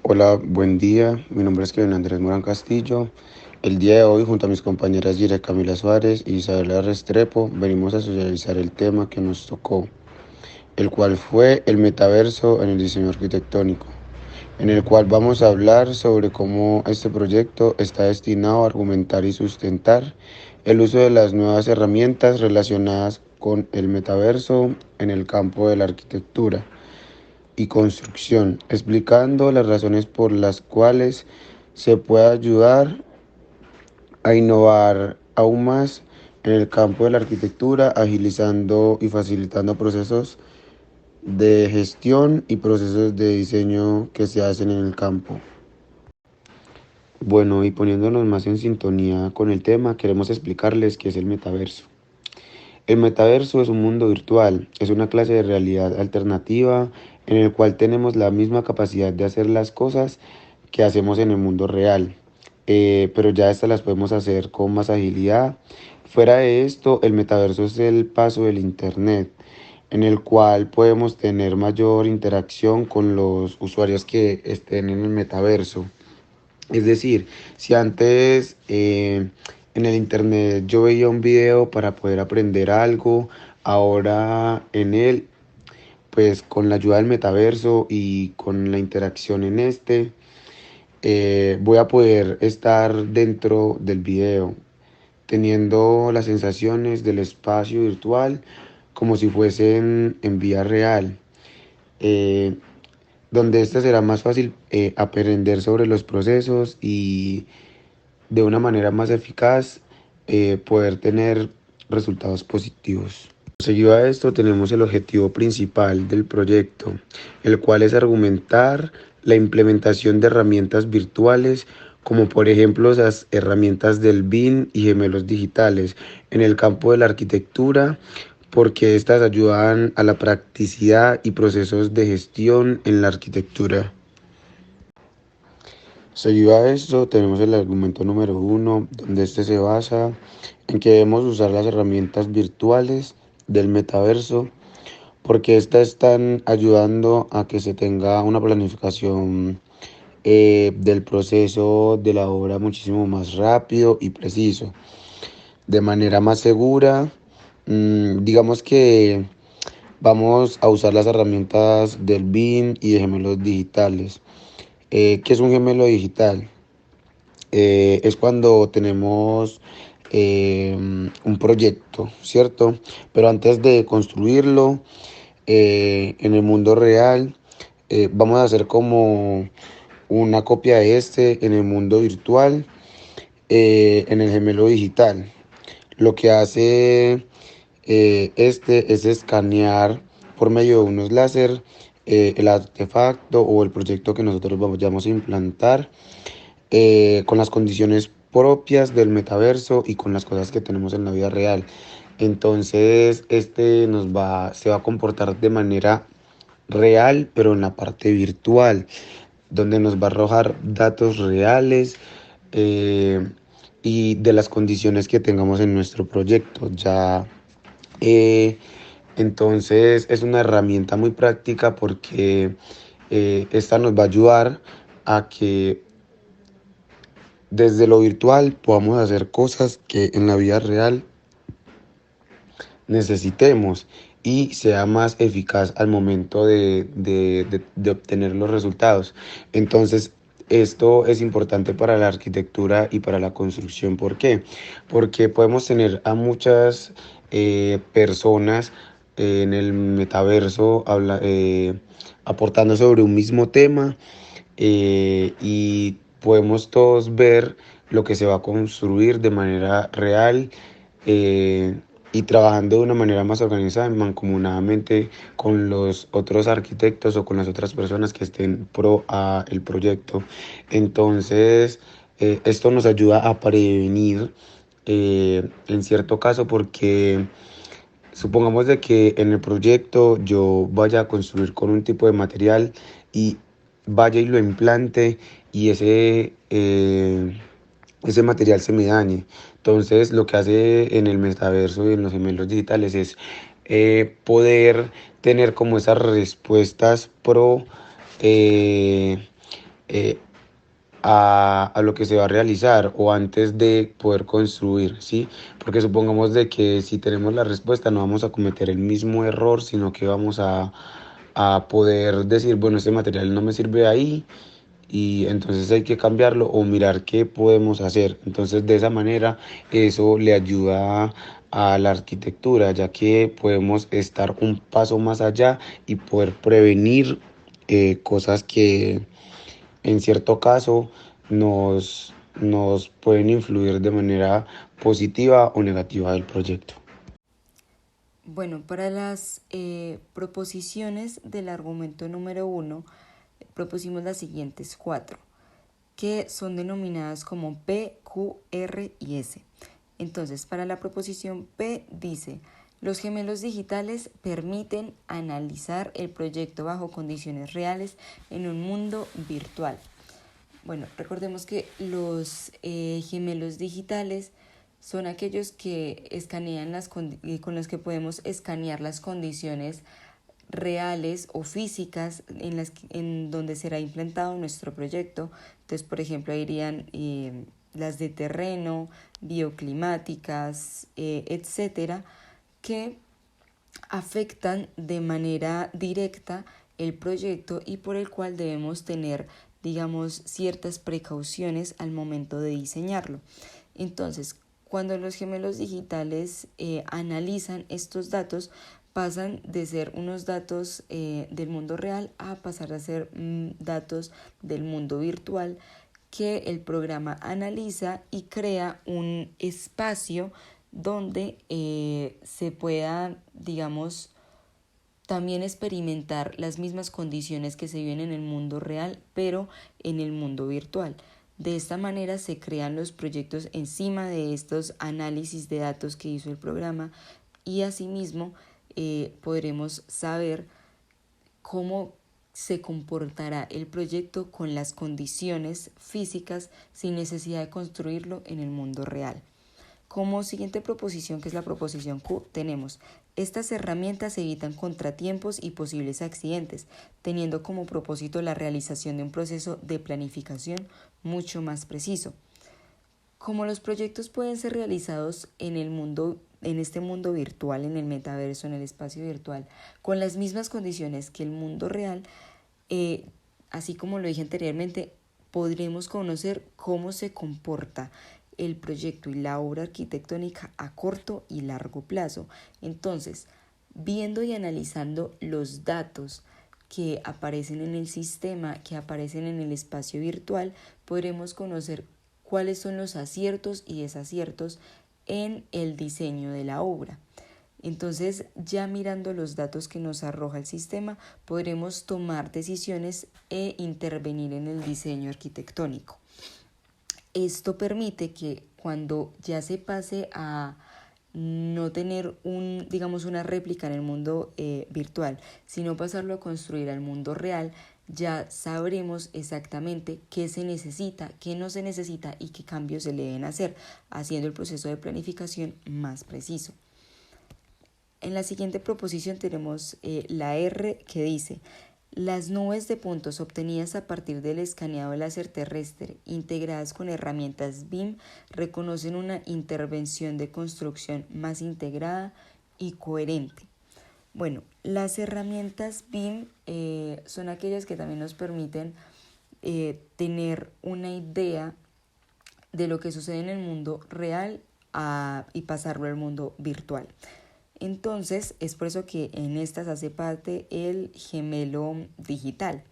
Hola, buen día. Mi nombre es Kevin Andrés Morán Castillo. El día de hoy, junto a mis compañeras Yira Camila Suárez y Isabela Restrepo, venimos a socializar el tema que nos tocó, el cual fue el metaverso en el diseño arquitectónico, en el cual vamos a hablar sobre cómo este proyecto está destinado a argumentar y sustentar el uso de las nuevas herramientas relacionadas con el metaverso en el campo de la arquitectura y construcción, explicando las razones por las cuales se puede ayudar a innovar aún más en el campo de la arquitectura, agilizando y facilitando procesos de gestión y procesos de diseño que se hacen en el campo. Bueno, y poniéndonos más en sintonía con el tema, queremos explicarles qué es el metaverso. El metaverso es un mundo virtual, es una clase de realidad alternativa en el cual tenemos la misma capacidad de hacer las cosas que hacemos en el mundo real, pero ya estas las podemos hacer con más agilidad. Fuera de esto, el metaverso es el paso del Internet, en el cual podemos tener mayor interacción con los usuarios que estén en el metaverso. Es decir, si antes en el internet yo veía un video para poder aprender algo, ahora en él, pues con la ayuda del metaverso y con la interacción en este, voy a poder estar dentro del video, teniendo las sensaciones del espacio virtual como si fuesen en vía real. Eh, Donde este será más fácil aprender sobre los procesos y de una manera más eficaz poder tener resultados positivos. Seguido a esto tenemos el objetivo principal del proyecto, el cual es argumentar la implementación de herramientas virtuales como por ejemplo las herramientas del BIM y gemelos digitales en el campo de la arquitectura, porque estas ayudan a la practicidad y procesos de gestión en la arquitectura. Seguido a esto, tenemos el argumento número uno, donde este se basa en que debemos usar las herramientas virtuales del metaverso, porque estas están ayudando a que se tenga una planificación del proceso de la obra muchísimo más rápido y preciso, de manera más segura. Digamos que vamos a usar las herramientas del BIM y de gemelos digitales. ¿Qué es un gemelo digital? Es cuando tenemos un proyecto, ¿cierto? Pero antes de construirlo en el mundo real, vamos a hacer como una copia de este en el mundo virtual, en el gemelo digital. Lo que hace este es escanear por medio de unos láser el artefacto o el proyecto que nosotros vamos a implantar con las condiciones propias del metaverso y con las cosas que tenemos en la vida real. Entonces, este se va a comportar de manera real, pero en la parte virtual, donde nos va a arrojar datos reales eh, y de las condiciones que tengamos en nuestro proyecto. Eh, entonces, es una herramienta muy práctica porque esta nos va a ayudar a que desde lo virtual podamos hacer cosas que en la vida real necesitemos y sea más eficaz al momento de obtener los resultados. Entonces, esto es importante para la arquitectura y para la construcción. ¿Por qué? Porque podemos tener a muchas personas en el metaverso aportando sobre un mismo tema y podemos todos ver lo que se va a construir de manera real eh, y trabajando de una manera más organizada, mancomunadamente con los otros arquitectos o con las otras personas que estén pro a el proyecto. Entonces, esto nos ayuda a prevenir en cierto caso porque supongamos de que en el proyecto yo vaya a construir con un tipo de material y vaya y lo implante y ese material se me dañe. Entonces lo que hace en el metaverso y en los gemelos digitales es poder tener como esas respuestas pro eh, a lo que se va a realizar o antes de poder construir, ¿sí? Porque supongamos de que si tenemos la respuesta no vamos a cometer el mismo error, sino que vamos a poder decir, bueno, este material no me sirve ahí y entonces hay que cambiarlo o mirar qué podemos hacer. Entonces de esa manera eso le ayuda a la arquitectura, ya que podemos estar un paso más allá y poder prevenir cosas que en cierto caso nos pueden influir de manera positiva o negativa del proyecto. Bueno, para las proposiciones del argumento número 1, propusimos las siguientes 4, que son denominadas como P, Q, R y S. Entonces, para la proposición P dice, los gemelos digitales permiten analizar el proyecto bajo condiciones reales en un mundo virtual. Bueno, recordemos que los gemelos digitales son aquellos que escanean con los que podemos escanear las condiciones reales o físicas en donde será implantado nuestro proyecto. Entonces, por ejemplo, ahí irían las de terreno, bioclimáticas, etcétera, que afectan de manera directa el proyecto y por el cual debemos tener, digamos, ciertas precauciones al momento de diseñarlo. Entonces, cuando los gemelos digitales analizan estos datos, pasan de ser unos datos del mundo real a pasar a ser datos del mundo virtual que el programa analiza y crea un espacio donde se pueda, digamos, también experimentar las mismas condiciones que se viven en el mundo real, pero en el mundo virtual. De esta manera se crean los proyectos encima de estos análisis de datos que hizo el programa y asimismo podremos saber cómo se comportará el proyecto con las condiciones físicas sin necesidad de construirlo en el mundo real. Como siguiente proposición, que es la proposición Q, tenemos: estas herramientas evitan contratiempos y posibles accidentes, teniendo como propósito la realización de un proceso de planificación mucho más preciso. Como los proyectos pueden ser realizados en este mundo virtual, en el metaverso, en el espacio virtual, con las mismas condiciones que el mundo real, así como lo dije anteriormente, podremos conocer cómo se comporta el proyecto y la obra arquitectónica a corto y largo plazo. Entonces, viendo y analizando los datos que aparecen en el sistema, que aparecen en el espacio virtual, podremos conocer cuáles son los aciertos y desaciertos en el diseño de la obra. Entonces, ya mirando los datos que nos arroja el sistema, podremos tomar decisiones e intervenir en el diseño arquitectónico. Esto permite que cuando ya se pase a no tener una réplica en el mundo virtual, sino pasarlo a construir al mundo real, ya sabremos exactamente qué se necesita, qué no se necesita y qué cambios se le deben hacer, haciendo el proceso de planificación más preciso. En la siguiente proposición tenemos la R, que dice: las nubes de puntos obtenidas a partir del escaneado láser terrestre integradas con herramientas BIM reconocen una intervención de construcción más integrada y coherente. Bueno, las herramientas BIM son aquellas que también nos permiten tener una idea de lo que sucede en el mundo real y pasarlo al mundo virtual. Entonces, es por eso que en estas hace parte el gemelo digital.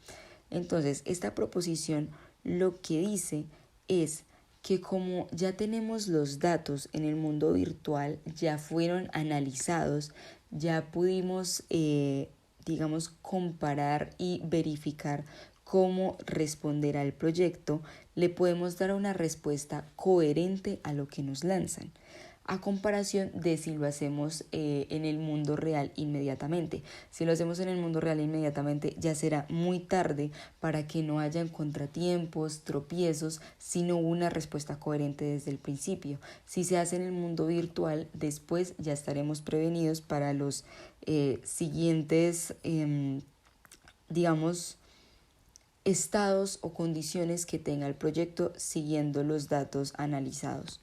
Entonces, esta proposición lo que dice es que como ya tenemos los datos en el mundo virtual, ya fueron analizados, ya pudimos, comparar y verificar cómo responder al proyecto, le podemos dar una respuesta coherente a lo que nos lanzan, a comparación de si lo hacemos en el mundo real inmediatamente. Si lo hacemos en el mundo real inmediatamente, ya será muy tarde para que no hayan contratiempos, tropiezos, sino una respuesta coherente desde el principio. Si se hace en el mundo virtual, después ya estaremos prevenidos para los siguientes, estados o condiciones que tenga el proyecto siguiendo los datos analizados.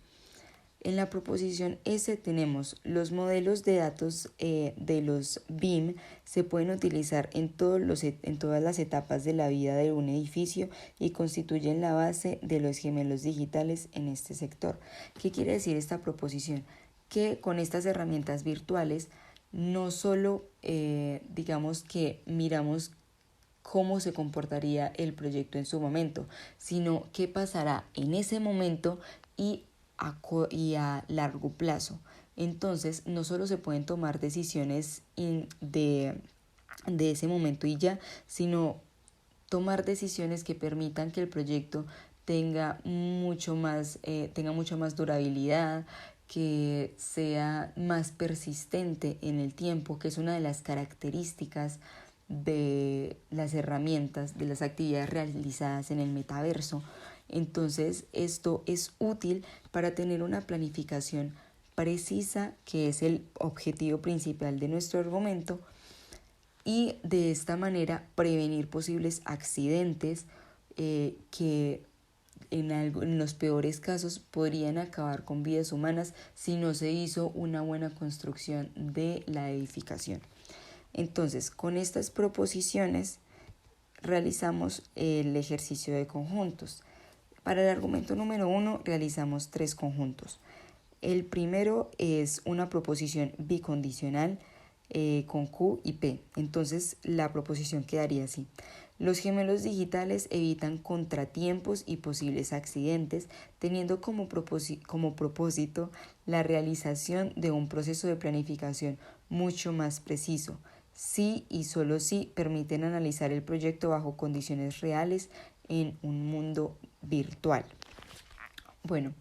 En la proposición S tenemos los modelos de datos de los BIM se pueden utilizar en todas las etapas de la vida de un edificio y constituyen la base de los gemelos digitales en este sector. ¿Qué quiere decir esta proposición? Que con estas herramientas virtuales no solo digamos que miramos cómo se comportaría el proyecto en su momento, sino qué pasará en ese momento y a largo plazo. Entonces, no solo se pueden tomar decisiones de ese momento y ya, sino tomar decisiones que permitan que el proyecto tenga mucho más durabilidad, que sea más persistente en el tiempo, que es una de las características de las herramientas, de las actividades realizadas en el metaverso. Entonces, esto es útil para tener una planificación precisa, que es el objetivo principal de nuestro argumento, y de esta manera prevenir posibles accidentes que en los peores casos podrían acabar con vidas humanas si no se hizo una buena construcción de la edificación. Entonces, con estas proposiciones realizamos el ejercicio de conjuntos. Para el argumento número 1 realizamos 3 conjuntos. El primero es una proposición bicondicional con Q y P. Entonces la proposición quedaría así. Los gemelos digitales evitan contratiempos y posibles accidentes, teniendo como propósito la realización de un proceso de planificación mucho más preciso. Sí y solo sí permiten analizar el proyecto bajo condiciones reales en un mundo virtual. Bueno,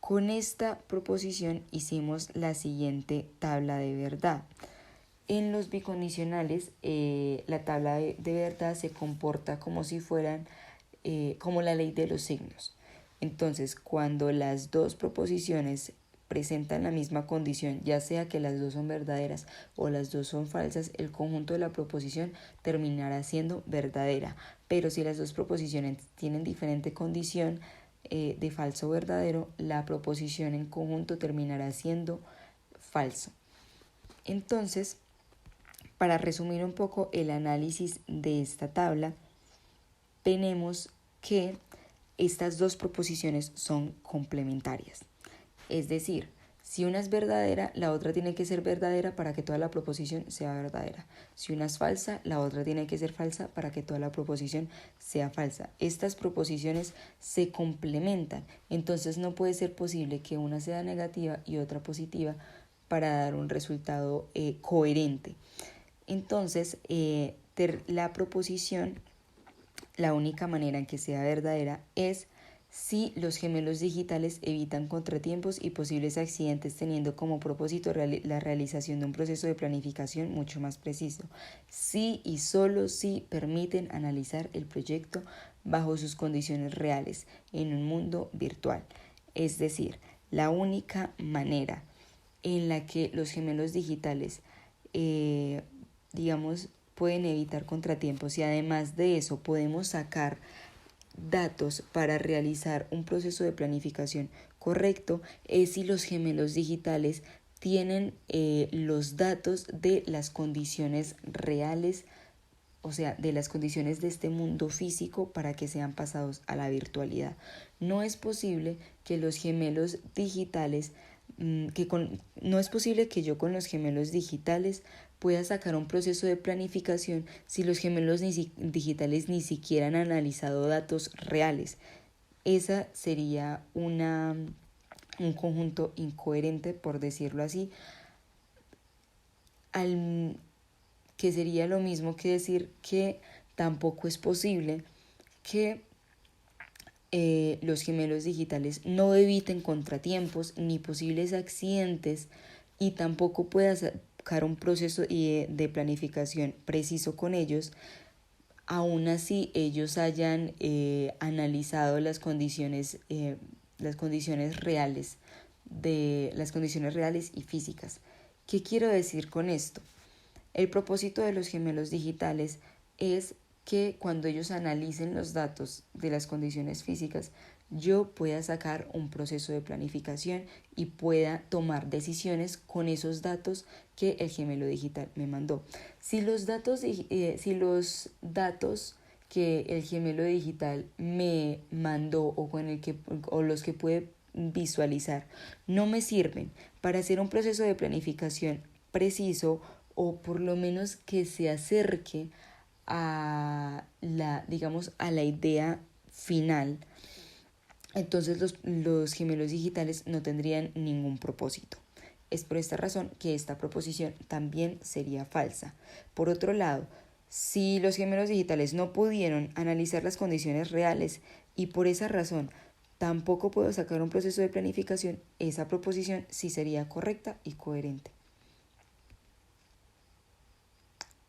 con esta proposición hicimos la siguiente tabla de verdad. En los bicondicionales, la tabla de verdad se comporta como si fueran como la ley de los signos. Entonces, cuando las dos proposiciones presentan la misma condición, ya sea que las dos son verdaderas o las dos son falsas, el conjunto de la proposición terminará siendo verdadera. Pero si las dos proposiciones tienen diferente condición de falso o verdadero, la proposición en conjunto terminará siendo falso. Entonces, para resumir un poco el análisis de esta tabla, tenemos que estas dos proposiciones son complementarias. Es decir, si una es verdadera, la otra tiene que ser verdadera para que toda la proposición sea verdadera. Si una es falsa, la otra tiene que ser falsa para que toda la proposición sea falsa. Estas proposiciones se complementan, entonces no puede ser posible que una sea negativa y otra positiva para dar un resultado coherente. Entonces, la proposición, la única manera en que sea verdadera es si los gemelos digitales evitan contratiempos y posibles accidentes, teniendo como propósito la realización de un proceso de planificación mucho más preciso. Sí y solo si permiten analizar el proyecto bajo sus condiciones reales en un mundo virtual. Es decir, la única manera en la que los gemelos digitales pueden evitar contratiempos, y además de eso podemos sacar datos para realizar un proceso de planificación correcto, es si los gemelos digitales tienen los datos de las condiciones reales, o sea, de las condiciones de este mundo físico para que sean pasados a la virtualidad. No es posible que los gemelos digitales no es posible que yo con los gemelos digitales pueda sacar un proceso de planificación si los gemelos digitales ni siquiera han analizado datos reales. Esa sería un conjunto incoherente, por decirlo así, que sería lo mismo que decir que tampoco es posible que los gemelos digitales no eviten contratiempos ni posibles accidentes y tampoco pueda sacar un proceso de planificación preciso con ellos, aún así ellos hayan analizado las condiciones reales y físicas. ¿Qué quiero decir con esto? El propósito de los gemelos digitales es que cuando ellos analicen los datos de las condiciones físicas, yo pueda sacar un proceso de planificación y pueda tomar decisiones con esos datos que el gemelo digital me mandó. Si los datos que el gemelo digital me mandó o los que puede visualizar no me sirven para hacer un proceso de planificación preciso, o por lo menos que se acerque a la idea final, entonces los gemelos digitales no tendrían ningún propósito. Es por esta razón que esta proposición también sería falsa. Por otro lado, si los gemelos digitales no pudieron analizar las condiciones reales y por esa razón tampoco puedo sacar un proceso de planificación, esa proposición sí sería correcta y coherente.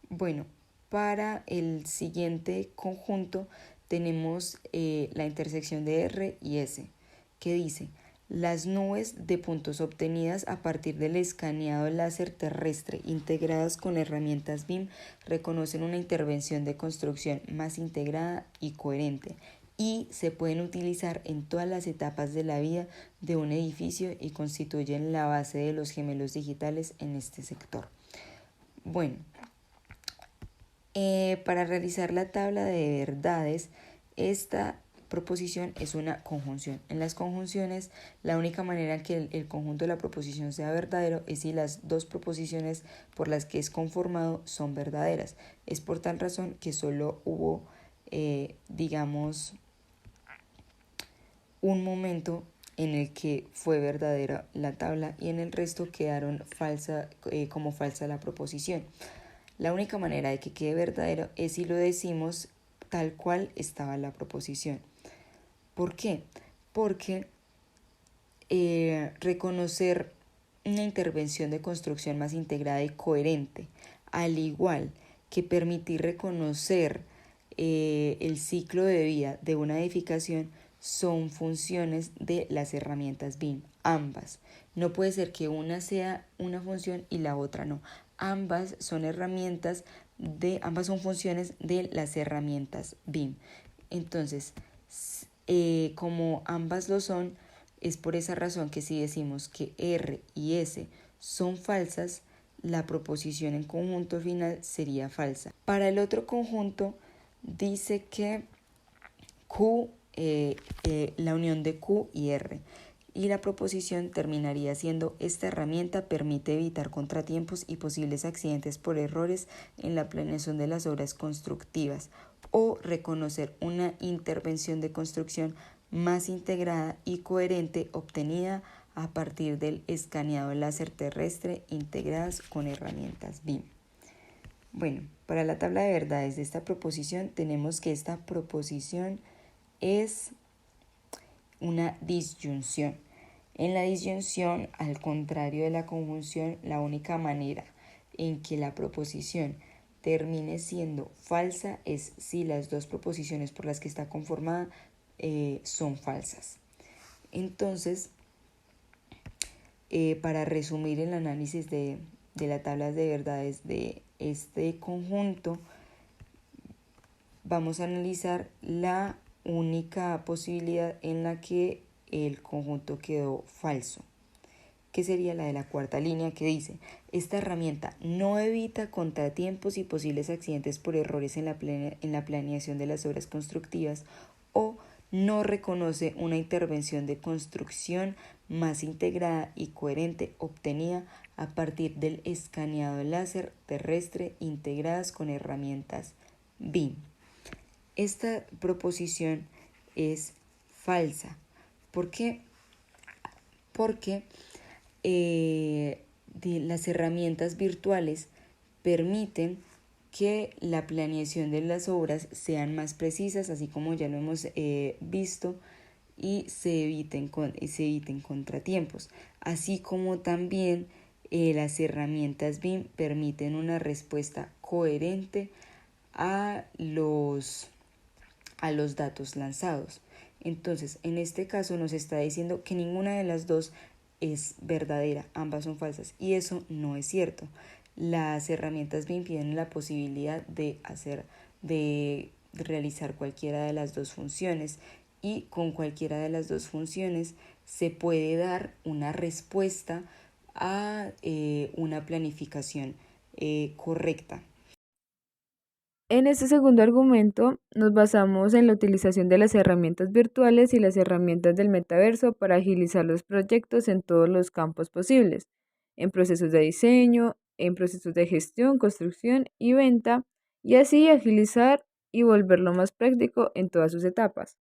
Bueno, para el siguiente conjunto tenemos la intersección de R y S, que dice: las nubes de puntos obtenidas a partir del escaneado láser terrestre integradas con herramientas BIM reconocen una intervención de construcción más integrada y coherente y se pueden utilizar en todas las etapas de la vida de un edificio y constituyen la base de los gemelos digitales en este sector. Bueno, para realizar la tabla de verdades, esta proposición es una conjunción. En las conjunciones, la única manera que el conjunto de la proposición sea verdadero es si las dos proposiciones por las que es conformado son verdaderas. Es por tal razón que solo hubo, un momento en el que fue verdadera la tabla y en el resto quedaron como falsa la proposición. La única manera de que quede verdadero es si lo decimos tal cual estaba la proposición. ¿Por qué? Porque reconocer una intervención de construcción más integrada y coherente, al igual que permitir reconocer el ciclo de vida de una edificación, son funciones de las herramientas BIM, ambas. No puede ser que una sea una función y la otra no. Ambas son funciones de las herramientas BIM. Entonces, como ambas lo son, es por esa razón que si decimos que R y S son falsas, la proposición en conjunto final sería falsa. Para el otro conjunto dice que la unión de Q y R, y la proposición terminaría siendo: esta herramienta permite evitar contratiempos y posibles accidentes por errores en la planeación de las obras constructivas, o reconocer una intervención de construcción más integrada y coherente obtenida a partir del escaneado láser terrestre integradas con herramientas BIM. Bueno, para la tabla de verdades de esta proposición tenemos que esta proposición es una disyunción. En la disyunción, al contrario de la conjunción, la única manera en que la proposición termine siendo falsa es si las dos proposiciones por las que está conformada son falsas. Entonces, para resumir el análisis de las tablas de verdades de este conjunto, vamos a analizar la única posibilidad en la que el conjunto quedó falso, que sería la de la cuarta línea, que dice: esta herramienta no evita contratiempos y posibles accidentes por errores en la planeación de las obras constructivas, o no reconoce una intervención de construcción más integrada y coherente obtenida a partir del escaneado láser terrestre integradas con herramientas BIM. Esta proposición es falsa. ¿Por qué? Porque las herramientas virtuales permiten que la planeación de las obras sean más precisas, así como ya lo hemos visto, y se eviten contratiempos, así como también las herramientas BIM permiten una respuesta coherente a los datos lanzados. Entonces, en este caso nos está diciendo que ninguna de las dos es verdadera, ambas son falsas, y eso no es cierto. Las herramientas BIM tienen la posibilidad de hacer de realizar cualquiera de las dos funciones, y con cualquiera de las dos funciones se puede dar una respuesta a una planificación correcta. En este segundo argumento nos basamos en la utilización de las herramientas virtuales y las herramientas del metaverso para agilizar los proyectos en todos los campos posibles, en procesos de diseño, en procesos de gestión, construcción y venta, y así agilizar y volverlo más práctico en todas sus etapas.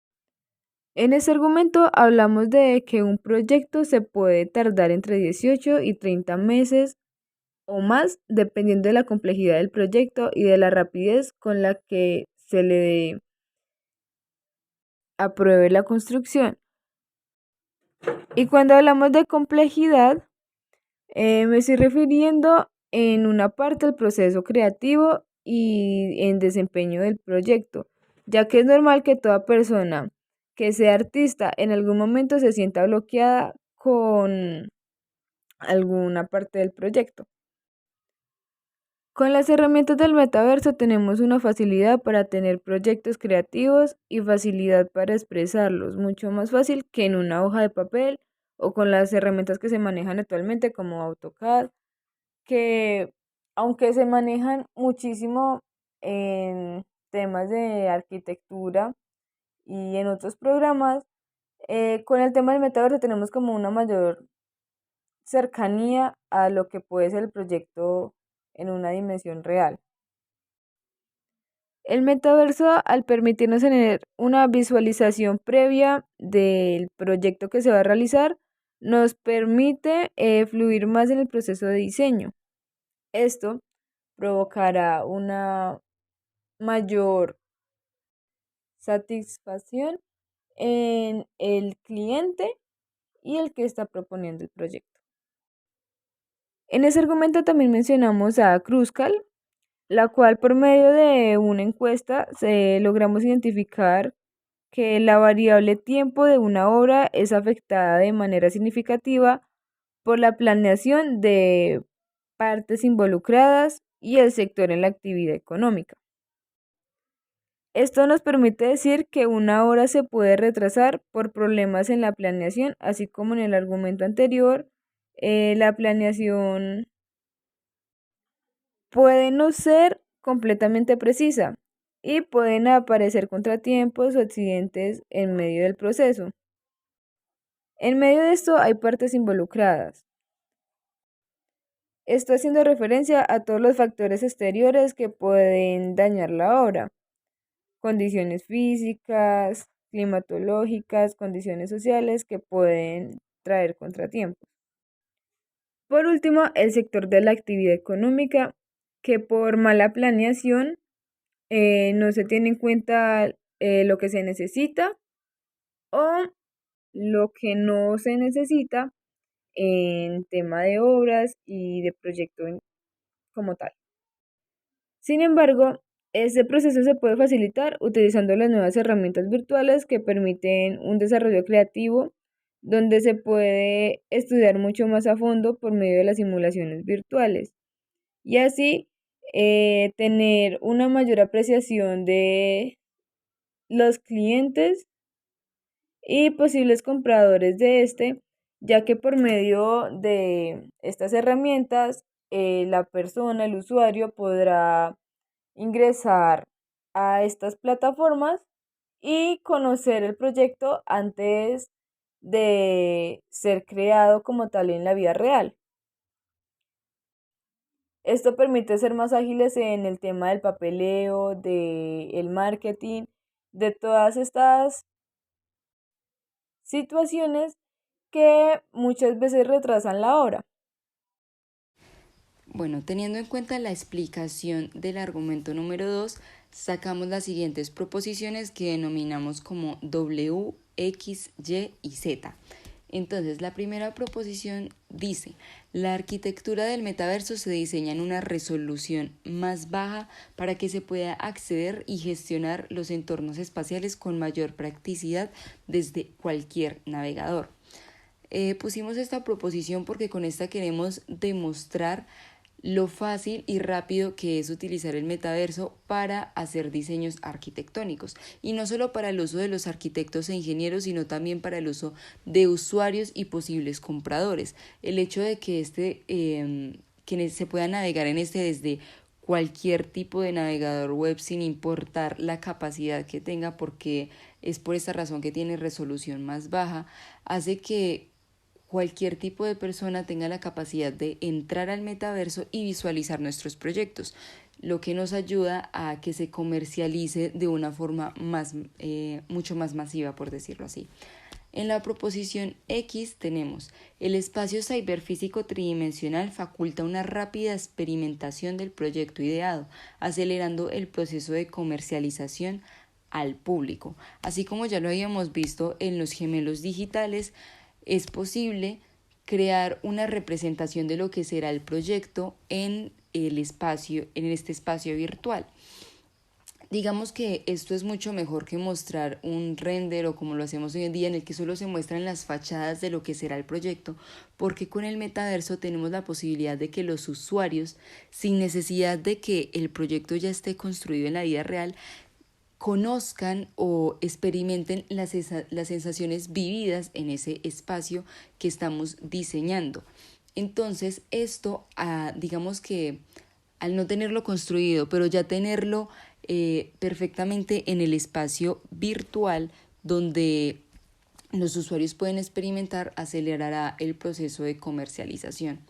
En este argumento hablamos de que un proyecto se puede tardar entre 18 y 30 meses o más, dependiendo de la complejidad del proyecto y de la rapidez con la que se le apruebe la construcción. Y cuando hablamos de complejidad, me estoy refiriendo en una parte al proceso creativo y en desempeño del proyecto, ya que es normal que toda persona que sea artista en algún momento se sienta bloqueada con alguna parte del proyecto. Con las herramientas del metaverso tenemos una facilidad para tener proyectos creativos y facilidad para expresarlos, mucho más fácil que en una hoja de papel o con las herramientas que se manejan actualmente como AutoCAD, que aunque se manejan muchísimo en temas de arquitectura y en otros programas, con el tema del metaverso tenemos como una mayor cercanía a lo que puede ser el proyecto en una dimensión real. El metaverso, al permitirnos tener una visualización previa del proyecto que se va a realizar, nos permite fluir más en el proceso de diseño. Esto provocará una mayor satisfacción en el cliente y el que está proponiendo el proyecto. En ese argumento también mencionamos a Cruzcal, la cual por medio de una encuesta logramos identificar que la variable tiempo de una obra es afectada de manera significativa por la planeación de partes involucradas y el sector en la actividad económica. Esto nos permite decir que una obra se puede retrasar por problemas en la planeación, así como en el argumento anterior, la planeación puede no ser completamente precisa y pueden aparecer contratiempos o accidentes en medio del proceso. En medio de esto hay partes involucradas. Esto haciendo referencia a todos los factores exteriores que pueden dañar la obra: condiciones físicas, climatológicas, condiciones sociales que pueden traer contratiempos. Por último, el sector de la actividad económica, que por mala planeación no se tiene en cuenta lo que se necesita o lo que no se necesita en tema de obras y de proyecto como tal. Sin embargo, este proceso se puede facilitar utilizando las nuevas herramientas virtuales que permiten un desarrollo creativo, donde se puede estudiar mucho más a fondo por medio de las simulaciones virtuales y así tener una mayor apreciación de los clientes y posibles compradores de este, ya que por medio de estas herramientas la persona, el usuario, podrá ingresar a estas plataformas y conocer el proyecto antes de ser creado como tal en la vida real. Esto permite ser más ágiles en el tema del papeleo, del marketing, de todas estas situaciones que muchas veces retrasan la obra. Bueno, teniendo en cuenta la explicación del argumento número 2, sacamos las siguientes proposiciones que denominamos como W, X, Y y Z. Entonces, la primera proposición dice: la arquitectura del metaverso se diseña en una resolución más baja para que se pueda acceder y gestionar los entornos espaciales con mayor practicidad desde cualquier navegador. Pusimos esta proposición porque con esta queremos demostrar lo fácil y rápido que es utilizar el metaverso para hacer diseños arquitectónicos. Y no solo para el uso de los arquitectos e ingenieros, sino también para el uso de usuarios y posibles compradores. El hecho de que quienes se pueda navegar en desde cualquier tipo de navegador web sin importar la capacidad que tenga, porque es por esta razón que tiene resolución más baja, hace que cualquier tipo de persona tenga la capacidad de entrar al metaverso y visualizar nuestros proyectos, lo que nos ayuda a que se comercialice de una forma mucho más masiva, por decirlo así. En la proposición X tenemos: el espacio ciberfísico tridimensional faculta una rápida experimentación del proyecto ideado, acelerando el proceso de comercialización al público. Así como ya lo habíamos visto en los gemelos digitales, es posible crear una representación de lo que será el proyecto en este espacio virtual. Digamos que esto es mucho mejor que mostrar un render o como lo hacemos hoy en día, en el que solo se muestran las fachadas de lo que será el proyecto, porque con el metaverso tenemos la posibilidad de que los usuarios, sin necesidad de que el proyecto ya esté construido en la vida real, conozcan o experimenten las sensaciones vividas en ese espacio que estamos diseñando. Entonces, esto, digamos que al no tenerlo construido, pero ya tenerlo perfectamente en el espacio virtual donde los usuarios pueden experimentar, acelerará el proceso de comercialización.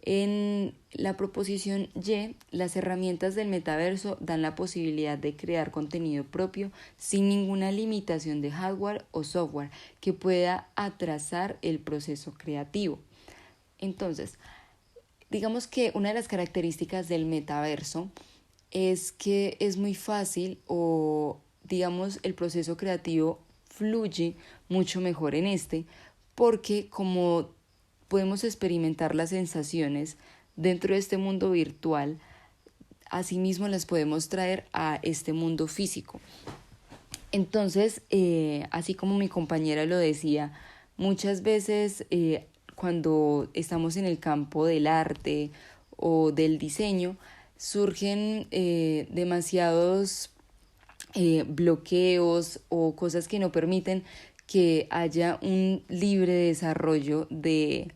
En la proposición Y, las herramientas del metaverso dan la posibilidad de crear contenido propio sin ninguna limitación de hardware o software que pueda atrasar el proceso creativo. Entonces, digamos que una de las características del metaverso es que es muy fácil o, digamos, el proceso creativo fluye mucho mejor en porque como podemos experimentar las sensaciones dentro de este mundo virtual, asimismo las podemos traer a este mundo físico. Entonces, así como mi compañera lo decía, muchas veces cuando estamos en el campo del arte o del diseño, surgen demasiados bloqueos o cosas que no permiten que haya un libre desarrollo del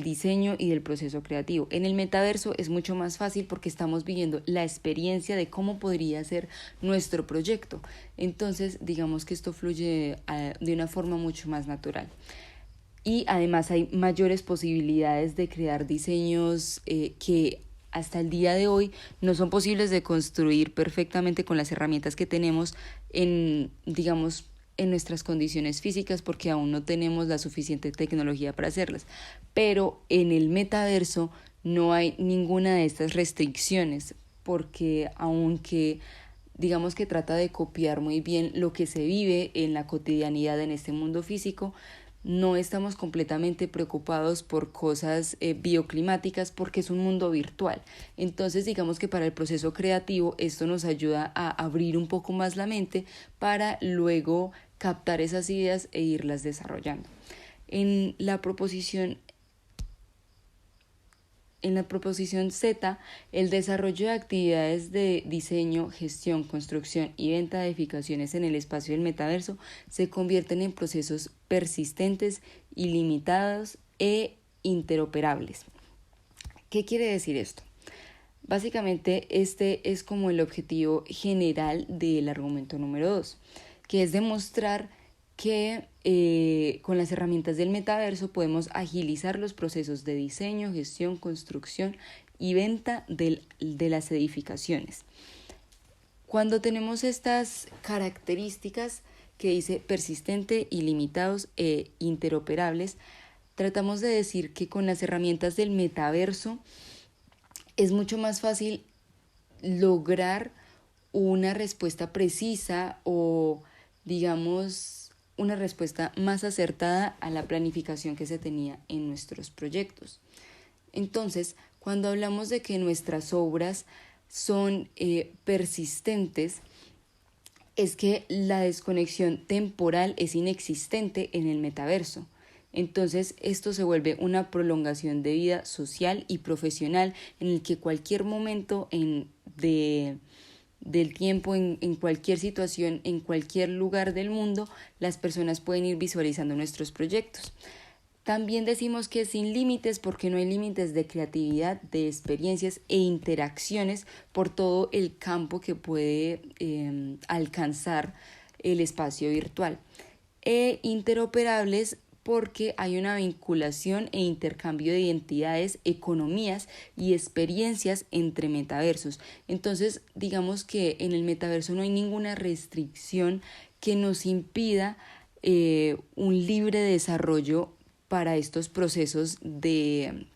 diseño y del proceso creativo. En el metaverso es mucho más fácil porque estamos viviendo la experiencia de cómo podría ser nuestro proyecto. Entonces, digamos que esto fluye de una forma mucho más natural. Y además hay mayores posibilidades de crear diseños que hasta el día de hoy no son posibles de construir perfectamente con las herramientas que tenemos en nuestras condiciones físicas, porque aún no tenemos la suficiente tecnología para hacerlas. Pero en el metaverso no hay ninguna de estas restricciones, porque aunque digamos que trata de copiar muy bien lo que se vive en la cotidianidad en este mundo físico, no estamos completamente preocupados por cosas bioclimáticas porque es un mundo virtual. Entonces, digamos que para el proceso creativo esto nos ayuda a abrir un poco más la mente para luego captar esas ideas e irlas desarrollando. En la proposición Z, el desarrollo de actividades de diseño, gestión, construcción y venta de edificaciones en el espacio del metaverso se convierten en procesos persistentes, ilimitados e interoperables. ¿Qué quiere decir esto? Básicamente este es como el objetivo general del argumento número 2, que es demostrar que con las herramientas del metaverso podemos agilizar los procesos de diseño, gestión, construcción y venta de las edificaciones. Cuando tenemos estas características que dice persistente, ilimitados e interoperables, tratamos de decir que con las herramientas del metaverso es mucho más fácil lograr una respuesta precisa o, digamos, una respuesta más acertada a la planificación que se tenía en nuestros proyectos. Entonces, cuando hablamos de que nuestras obras son persistentes, es que la desconexión temporal es inexistente en el metaverso. Entonces esto se vuelve una prolongación de vida social y profesional en el que cualquier momento del tiempo, en cualquier situación, en cualquier lugar del mundo, las personas pueden ir visualizando nuestros proyectos. También decimos que es sin límites porque no hay límites de creatividad, de experiencias e interacciones por todo el campo que puede alcanzar el espacio virtual. E interoperables porque hay una vinculación e intercambio de identidades, economías y experiencias entre metaversos. Entonces, digamos que en el metaverso no hay ninguna restricción que nos impida un libre desarrollo para estos procesos de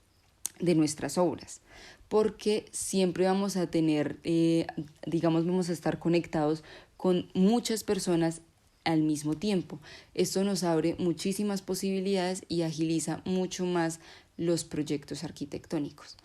nuestras obras, porque siempre vamos a tener, vamos a estar conectados con muchas personas al mismo tiempo. Esto nos abre muchísimas posibilidades y agiliza mucho más los proyectos arquitectónicos.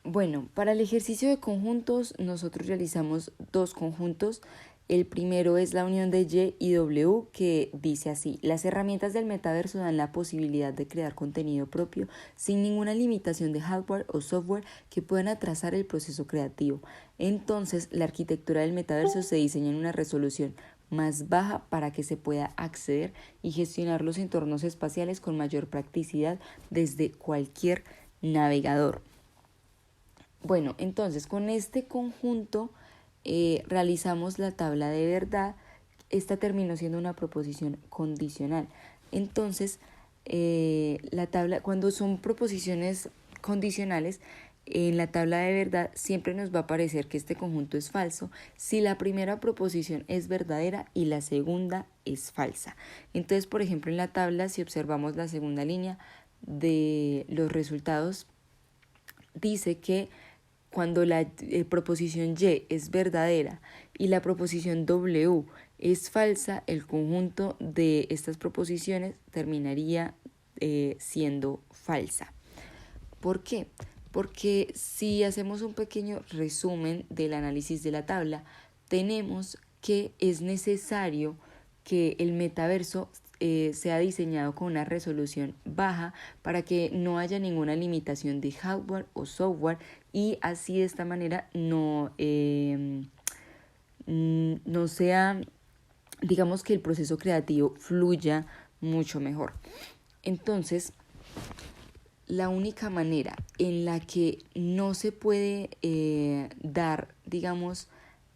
Bueno, para el ejercicio de conjuntos nosotros realizamos 2 conjuntos. El primero es la unión de Y y W, que dice así: las herramientas del metaverso dan la posibilidad de crear contenido propio sin ninguna limitación de hardware o software que puedan atrasar el proceso creativo. Entonces, la arquitectura del metaverso se diseña en una resolución más baja para que se pueda acceder y gestionar los entornos espaciales con mayor practicidad desde cualquier navegador. Bueno, entonces con este conjunto realizamos la tabla de verdad. Esta terminó siendo una proposición condicional. Entonces, la tabla, cuando son proposiciones condicionales, en la tabla de verdad siempre nos va a aparecer que este conjunto es falso si la primera proposición es verdadera y la segunda es falsa. Entonces, por ejemplo, en la tabla, si observamos la segunda línea de los resultados, dice que cuando la proposición Y es verdadera y la proposición W es falsa, el conjunto de estas proposiciones terminaría siendo falsa. ¿Por qué? Porque si hacemos un pequeño resumen del análisis de la tabla, tenemos que es necesario que el metaverso sea diseñado con una resolución baja para que no haya ninguna limitación de hardware o software y así de esta manera no sea, digamos que el proceso creativo fluya mucho mejor. Entonces, la única manera en la que no se puede dar, digamos,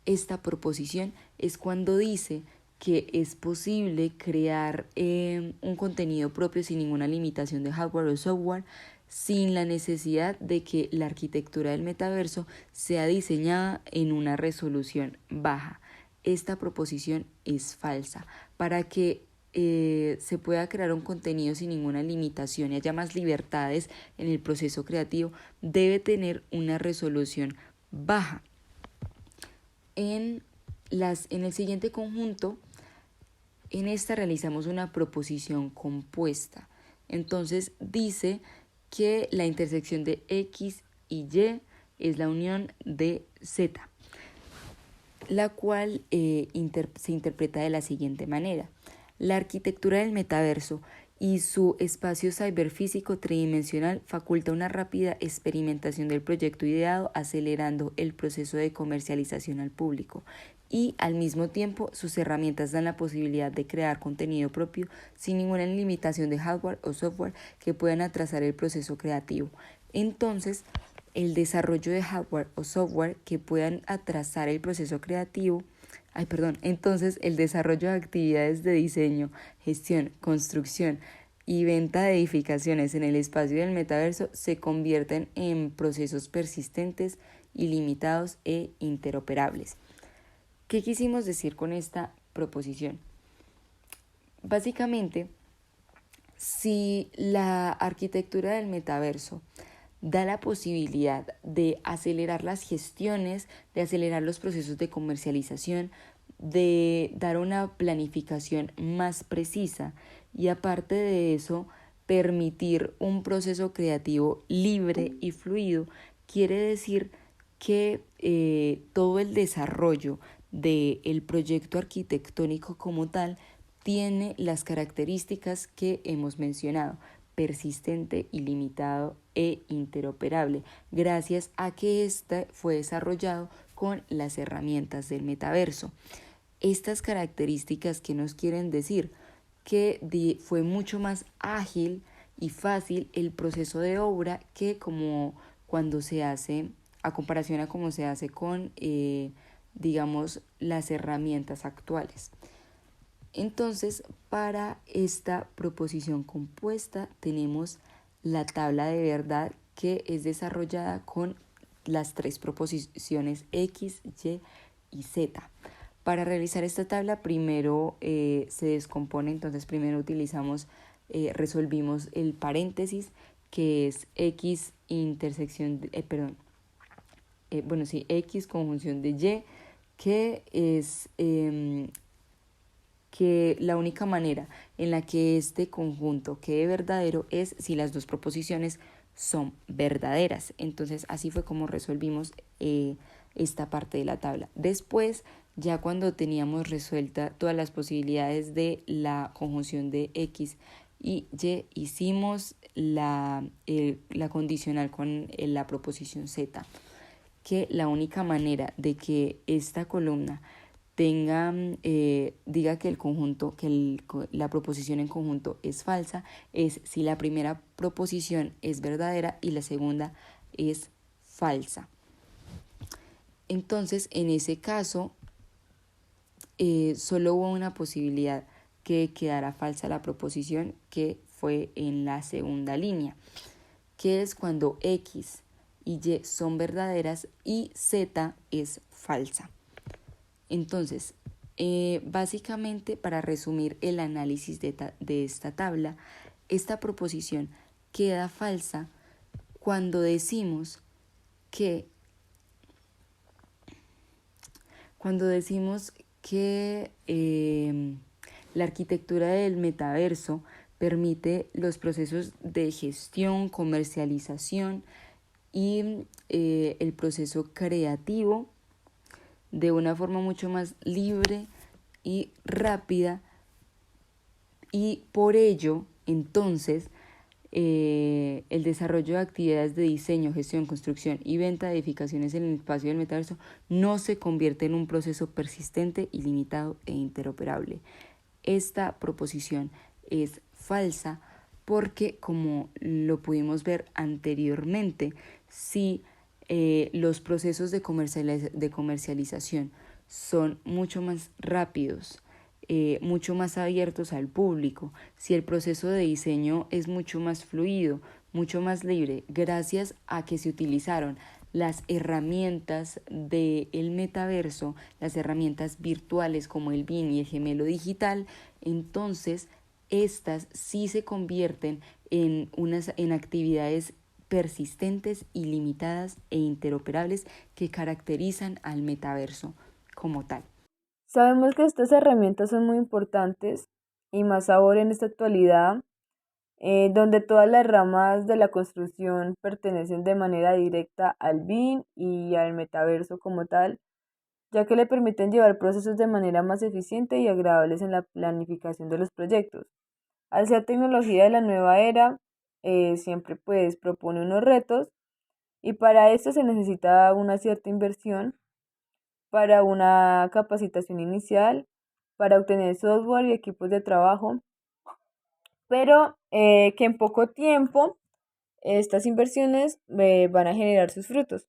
esta proposición es cuando dice que es posible crear un contenido propio sin ninguna limitación de hardware o software, sin la necesidad de que la arquitectura del metaverso sea diseñada en una resolución baja. Esta proposición es falsa. Para que se pueda crear un contenido sin ninguna limitación y haya más libertades en el proceso creativo, debe tener una resolución baja. En el siguiente conjunto, en esta realizamos una proposición compuesta. Entonces dice que la intersección de X y Y es la unión de Z, la cual se interpreta de la siguiente manera. La arquitectura del metaverso y su espacio ciberfísico tridimensional faculta una rápida experimentación del proyecto ideado, acelerando el proceso de comercialización al público. Y al mismo tiempo sus herramientas dan la posibilidad de crear contenido propio sin ninguna limitación de hardware o software que puedan atrasar el proceso creativo. Entonces, el desarrollo de hardware o software que puedan atrasar el proceso creativo, entonces el desarrollo de actividades de diseño, gestión, construcción y venta de edificaciones en el espacio del metaverso se convierten en procesos persistentes, ilimitados e interoperables. ¿Qué quisimos decir con esta proposición? Básicamente, si la arquitectura del metaverso da la posibilidad de acelerar las gestiones, de acelerar los procesos de comercialización, de dar una planificación más precisa y aparte de eso, permitir un proceso creativo libre y fluido, quiere decir que todo el desarrollo del proyecto arquitectónico como tal tiene las características que hemos mencionado: persistente, ilimitado e interoperable, gracias a que este fue desarrollado con las herramientas del metaverso. Estas características, ¿qué nos quieren decir? Que fue mucho más ágil y fácil el proceso de obra que como cuando se hace, a comparación a cómo se hace con, digamos, las herramientas actuales. Entonces, para esta proposición compuesta tenemos la tabla de verdad, que es desarrollada con las tres proposiciones X, Y y Z. Para realizar esta tabla primero se descompone, entonces primero resolvimos el paréntesis, que es X intersección, X conjunción de Y, que es que la única manera en la que este conjunto quede verdadero es si las dos proposiciones son verdaderas. Entonces así fue como resolvimos esta parte de la tabla. Después, ya cuando teníamos resuelta todas las posibilidades de la conjunción de X y Y, hicimos la condicional con la proposición Z, que la única manera de que esta columna diga que el conjunto, la proposición en conjunto es falsa, es si la primera proposición es verdadera y la segunda es falsa. Entonces, en ese caso, solo hubo una posibilidad que quedara falsa la proposición, que fue en la segunda línea, que es cuando X y Y son verdaderas y Z es falsa. Entonces, básicamente, para resumir el análisis de esta tabla, esta proposición queda falsa cuando decimos que la arquitectura del metaverso permite los procesos de gestión, comercialización y el proceso creativo de una forma mucho más libre y rápida, y por ello, entonces, el desarrollo de actividades de diseño, gestión, construcción y venta de edificaciones en el espacio del metaverso no se convierte en un proceso persistente, ilimitado e interoperable. Esta proposición es falsa porque, como lo pudimos ver anteriormente, si los procesos de comercialización son mucho más rápidos, mucho más abiertos al público, si el proceso de diseño es mucho más fluido, mucho más libre, gracias a que se utilizaron las herramientas del metaverso, las herramientas virtuales como el BIM y el gemelo digital, entonces estas sí se convierten en actividades persistentes, ilimitadas e interoperables que caracterizan al metaverso como tal. Sabemos que estas herramientas son muy importantes y más ahora en esta actualidad, donde todas las ramas de la construcción pertenecen de manera directa al BIM y al metaverso como tal, ya que le permiten llevar procesos de manera más eficiente y agradables en la planificación de los proyectos. Al ser tecnología de la nueva era, siempre pues propone unos retos, y para esto se necesita una cierta inversión para una capacitación inicial, para obtener software y equipos de trabajo, pero que en poco tiempo estas inversiones van a generar sus frutos.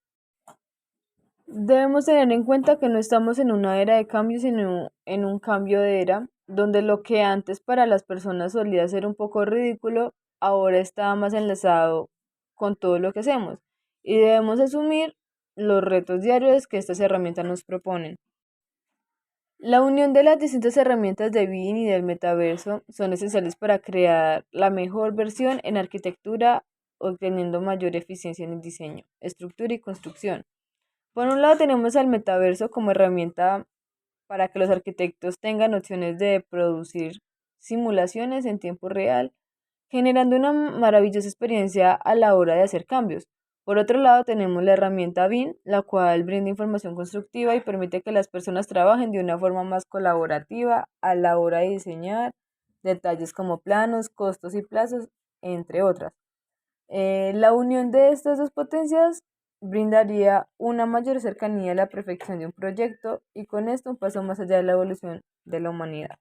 Debemos tener en cuenta que no estamos en una era de cambio, sino en un cambio de era, donde lo que antes para las personas solía ser un poco ridículo, ahora está más enlazado con todo lo que hacemos, y debemos asumir los retos diarios que estas herramientas nos proponen. La unión de las distintas herramientas de BIM y del metaverso son esenciales para crear la mejor versión en arquitectura, obteniendo mayor eficiencia en el diseño, estructura y construcción. Por un lado tenemos al metaverso como herramienta para que los arquitectos tengan opciones de producir simulaciones en tiempo real, generando una maravillosa experiencia a la hora de hacer cambios. Por otro lado, tenemos la herramienta BIM, la cual brinda información constructiva y permite que las personas trabajen de una forma más colaborativa a la hora de diseñar detalles como planos, costos y plazos, entre otras. La unión de estas dos potencias brindaría una mayor cercanía a la perfección de un proyecto y con esto un paso más allá de la evolución de la humanidad.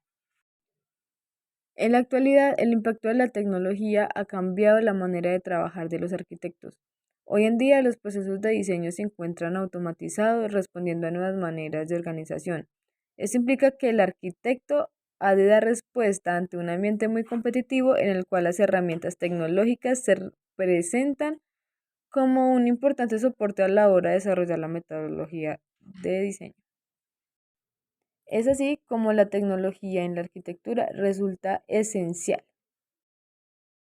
En la actualidad, el impacto de la tecnología ha cambiado la manera de trabajar de los arquitectos. Hoy en día, los procesos de diseño se encuentran automatizados, respondiendo a nuevas maneras de organización. Esto implica que el arquitecto ha de dar respuesta ante un ambiente muy competitivo en el cual las herramientas tecnológicas se presentan como un importante soporte a la hora de desarrollar la metodología de diseño. Es así como la tecnología en la arquitectura resulta esencial